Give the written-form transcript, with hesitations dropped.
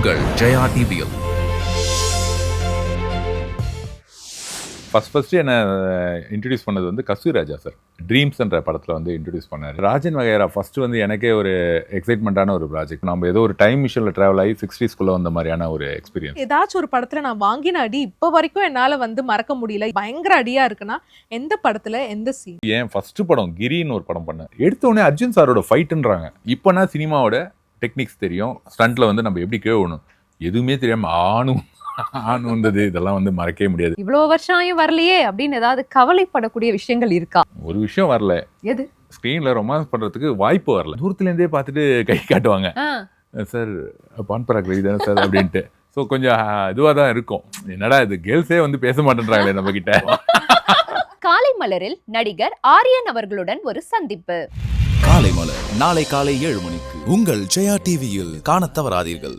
உங்கள் ஜெயா டிவியில். ஃபர்ஸ்ட் என்ன இன்ட்ரடியூஸ் பண்ணது வந்து கஸ்தூரி ராஜா சார் ட்ரீம்ஸ்ன்ற படத்தில் வந்து இன்ட்ரடியூஸ் பண்ணார். ராஜன் வகையரா ஃபர்ஸ்ட் வந்து எனக்கே ஒரு எக்ஸைட்மெண்ட்டான ஒரு ப்ராஜெக்ட். நம்ம ஏதோ ஒரு டைம் மிஷினில் ட்ராவல் ஆகி 60s வந்த மாதிரியான ஒரு எக்ஸ்பீரியன்ஸ். ஏதாச்சும் ஒரு படத்துல நான் வாங்கின அடி இப்போ வரைக்கும் என்னால வந்து மறக்க முடியல. பயங்கர அடியா இருக்குன்னா எந்த படத்துல எந்த சீன்? ஏன் ஃபர்ஸ்ட் படம் கிரின்னு ஒரு படம் பண்ணேன். எடுத்த உடனே அர்ஜுன் சாரோட ஃபைட்டுன்றாங்க. இப்போனா சினிமாவோட டெக்னிக்ஸ் தெரியும், ஸ்டண்ட்ல வந்து நம்ம எப்படி கேவணும் எதுவுமே தெரியாம ஆணு வந்தது இதெல்லாம் வந்து மறக்கவே முடியாது. இவ்வளவு வருஷம் ஆயும் வரலையே அப்படின்னு ஏதாவது கவலைப்படக்கூடிய விஷயங்கள் இருக்கா? ஒரு விஷயம் வரல, எது? ஸ்க்ரீன்ல ரொமான்ஸ் பண்றதுக்கு வாய்ப்பு வரல. தூரத்துல இருந்தே பார்த்துட்டு கை காட்டுவாங்க, சார் பான் பராக் தானே சார் அப்படின்ட்டு. ஸோ கொஞ்சம் இதுவாக தான் இருக்கும். என்னடா இது கேர்ள்ஸே வந்து பேச மாட்டேன்றாங்களே நம்ம கிட்ட. காலை மலரில் நடிகர் ஆரியன் அவர்களுடன் ஒரு சந்திப்பு. காலை மலர் நாளை காலை 7 மணிக்கு உங்கள் ஜெயா டிவியில் காணத் தவறாதீர்கள்.